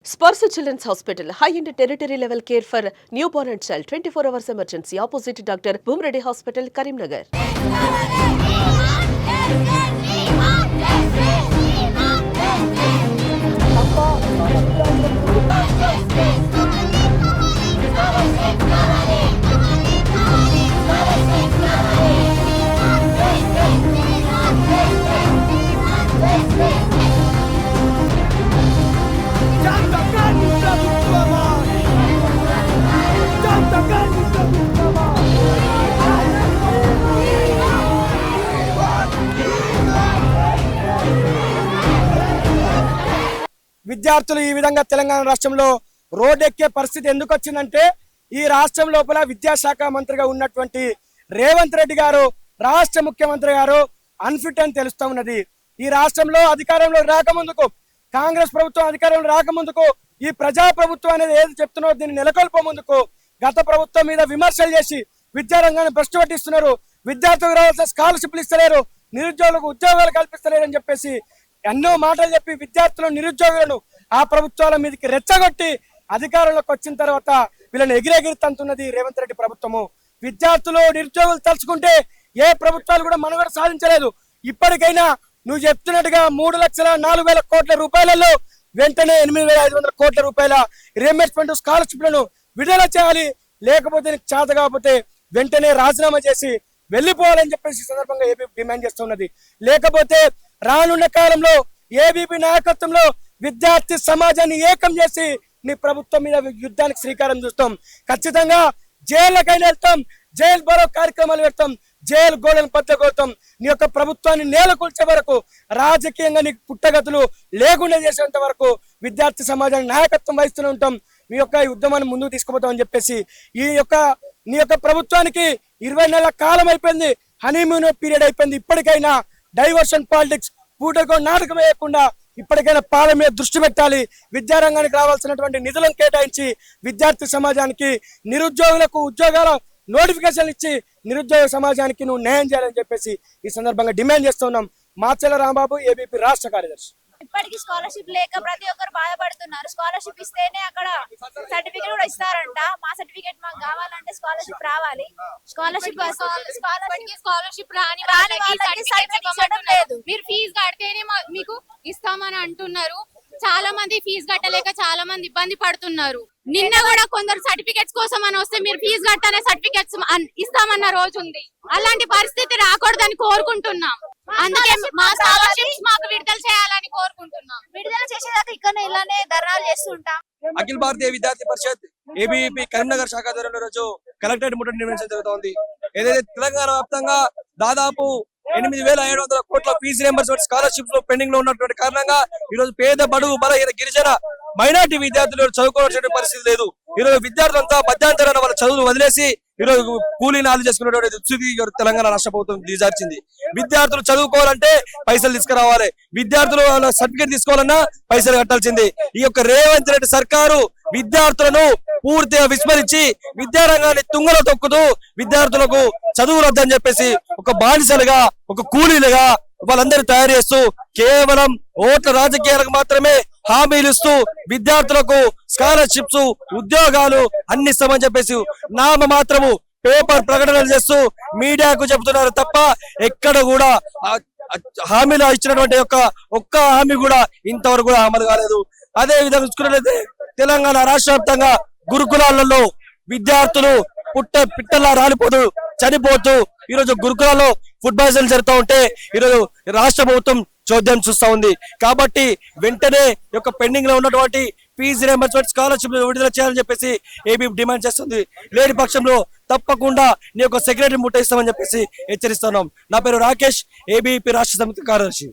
Sparsa Children's Hospital, high-end territory level care for newborn and child, 24 hours emergency, opposite Dr. Bumreddy Hospital, Karimnagar. విద్యార్థులు ఈ విధంగా తెలంగాణ రాష్ట్రంలో రోడ్డెక్కే పరిస్థితి ఎందుకు వచ్చిందంటే ఈ రాష్ట్రం లోపల విద్యాశాఖ మంత్రిగా ఉన్నటువంటి రేవంత్ రెడ్డి గారు రాష్ట్ర ముఖ్యమంత్రి గారు అన్ఫిట్ అని తెలుస్తా ఉన్నది. ఈ రాష్ట్రంలో అధికారంలో రాకముందుకు కాంగ్రెస్ ప్రభుత్వం అధికారంలో రాకముందుకు ఈ ప్రజా ప్రభుత్వం అనేది ఏది చెప్తున్నో దీన్ని నెలకొల్పే ముందుకు గత ప్రభుత్వం మీద విమర్శలు చేసి విద్యారంగాన్ని భ్రష్టు పట్టిస్తున్నారు, విద్యార్థులకు రావాల్సిన స్కాలర్షిప్లు ఇస్తలేరు, నిరుద్యోగులకు ఉద్యోగాలు కల్పిస్తలేరు అని చెప్పేసి ఎన్నో మాటలు చెప్పి విద్యార్థులను నిరుద్యోగులను ఆ ప్రభుత్వాల మీదకి రెచ్చగొట్టి అధికారంలోకి వచ్చిన తర్వాత వీళ్ళని ఎగిరెగిరి తంతున్నది రేవంత్ రెడ్డి ప్రభుత్వము. విద్యార్థులు నిరుద్యోగులు తలుచుకుంటే ఏ ప్రభుత్వాలు కూడా మనుగడ సాధించలేదు. ఇప్పటికైనా నువ్వు చెప్తున్నట్టుగా 3,04,000 కోట్ల రూపాయలలో వెంటనే 8,500 కోట్ల రూపాయల రీఎంబర్స్మెంట్ స్కాలర్షిప్లను విడుదల చేయాలి, లేకపోతే నీకు చేత కాకపోతే వెంటనే రాజీనామా చేసి వెళ్లిపోవాలని చెప్పేసి సందర్భంగా ఏబీపీ డిమాండ్ చేస్తున్నది. లేకపోతే రానున్న కాలంలో ఏబీపీ నాయకత్వంలో విద్యార్థి సమాజాన్ని ఏకం చేసి నీ ప్రభుత్వం మీద యుద్ధానికి శ్రీకారం చూస్తాం. ఖచ్చితంగా జైళ్ళకైనా వెళ్తాం, జైలు బరో కార్యక్రమాలు పెడతాం, జైలు గోడలను బద్దకొడతాం. నీ యొక్క ప్రభుత్వాన్ని నేలకూల్చే వరకు, రాజకీయంగా నీకు పుట్టగతులు లేకుండా చేసేంత వరకు విద్యార్థి సమాజానికి నాయకత్వం వహిస్తూనే ఉంటాం. మీ యొక్క ఉద్యమాన్ని ముందుకు తీసుకుపోతాం అని చెప్పేసి నీ యొక్క ప్రభుత్వానికి 20 నెలల కాలం అయిపోయింది, హనీమూన్ పీరియడ్ అయిపోయింది. ఇప్పటికైనా డైవర్షన్ పాలిటిక్స్ పూటకో నాటకం వేయకుండా ఇప్పటికైనా పాలన మీద దృష్టి పెట్టాలి. విద్యారంగానికి రావాల్సినటువంటి నిధులను కేటాయించి విద్యార్థి సమాజానికి నిరుద్యోగులకు ఉద్యోగాల నోటిఫికేషన్ ఇచ్చి నిరుద్యోగ సమాజానికి నువ్వు న్యాయం చేయాలని చెప్పేసి ఈ సందర్భంగా డిమాండ్ చేస్తున్నాం. మాచెల రాంబాబు, ఏబీపీ రాష్ట్ర కార్యదర్శి. ఇప్పటికి స్కాలర్షిప్ లేక ప్రతి ఒక్కరు బాధపడుతున్నారు. స్కాలర్షిప్ ఇస్తేనే అక్కడ సర్టిఫికేట్ కూడా ఇస్తారంట. మా సర్టిఫికేట్ మాకు కావాలంటే స్కాలర్షిప్ రావాలి. స్కాలర్షిప్ రాని లేదు. మీరు ఫీజు కడితేనే మీకు ఇస్తామని అంటున్నారు. చాలా మంది ఫీజు కట్టలేక చాలా మంది ఇబ్బంది పడుతున్నారు. నిన్న కూడా కొందరు సర్టిఫికెట్స్ కోసం అని వస్తే మీరు ఫీజు కట్టానే సర్టిఫికెట్స్ ఇస్తామన్న రోజు ఉంది. అలాంటి పరిస్థితి రాకూడదని కోరుకుంటున్నాం. అందుకే మా స్కాలర్షిప్స్ మాకు విడుదల చేయాలని కోరుకుంటున్నాం. విడుదల చేసేదాకా ఇక్కడ ఇలానే ధర్నాలు చేస్తుంటాం. అఖిల భారతీయ విద్యార్థి పరిషత్ ఏబీపీ కరీంనగర్ శాఖ ఆధ్వర్యంలో రోజు కలెక్టరేట్ ముట్టడి నిర్వహించడం జరుగుతోంది. ఏదైతే తెలంగాణ వ్యాప్తంగా దాదాపు 8,700 కోట్ల ఫీజు రియంబర్స్మెంట్ స్కాలర్షిప్స్ లో పెండింగ్ లో ఉన్నటువంటి కారణంగా ఈ రోజు పేద బడుగు బలహీన గిరిజన మైనార్టీ విద్యార్థులు చదువుకోవాల్సిన పరిస్థితి లేదు. ఈ రోజు విద్యార్థులంతా మధ్యాంతరాన వాళ్ళ చదువులు వదిలేసి ఈ రోజు కూలీ నాలు చేసుకున్నటువంటి దుస్థితి తెలంగాణ రాష్ట్ర ప్రభుత్వం దిగజార్చింది. విద్యార్థులు చదువుకోవాలంటే పైసలు తీసుకురావాలి, విద్యార్థులు సర్టిఫికేట్ తీసుకోవాలన్నా పైసలు కట్టాల్సింది. ఈ యొక్క రేవంత్ రెడ్డి సర్కారు విద్యార్థులను పూర్తిగా విస్మరించి విద్యారంగాన్ని తుంగలో తొక్కుతూ విద్యార్థులకు చదువులు వద్దని చెప్పేసి ఒక బానిసలుగా ఒక కూలీలుగా వాళ్ళందరూ తయారు చేస్తూ కేవలం ఓట్ల రాజకీయాలకు మాత్రమే హామీలు ఇస్తూ విద్యార్థులకు స్కాలర్షిప్స్ ఉద్యోగాలు అన్ని ఇస్తామని చెప్పేసి నామ మాత్రము పేపర్ ప్రకటనలు చేస్తూ మీడియాకు చెబుతున్నారు తప్ప ఎక్కడ కూడా హామీలు ఇచ్చినటువంటి ఒక్క హామీ కూడా ఇంతవరకు కూడా అమలు కాలేదు. అదే విధంగా చూసుకున్నట్లయితే తెలంగాణ రాష్ట్ర వ్యాప్తంగా గురుకులాలలో విద్యార్థులు పిట్టలా రాలిపోతూ చనిపోతూ ఈరోజు గురుకులాల్లో ఫుడ్ పాయిజన్ జరుగుతూ ఉంటే ఈరోజు రాష్ట్ర ప్రభుత్వం చోద్యం చూస్తా ఉంది. కాబట్టి వెంటనే యొక్క పెండింగ్ లో ఉన్నటువంటి ఫీజు రియంబర్స్మెంట్ స్కాలర్షిప్ విడుదల చేయాలని చెప్పేసి ఏబీపీ డిమాండ్ చేస్తుంది. లేని పక్షంలో తప్పకుండా నీ యొక్క సెక్రటరీ ముట్టయిస్తామని చెప్పేసి హెచ్చరిస్తున్నాం. నా పేరు రాకేష్, ఏబీపీ రాష్ట్ర సమితి కార్యదర్శి.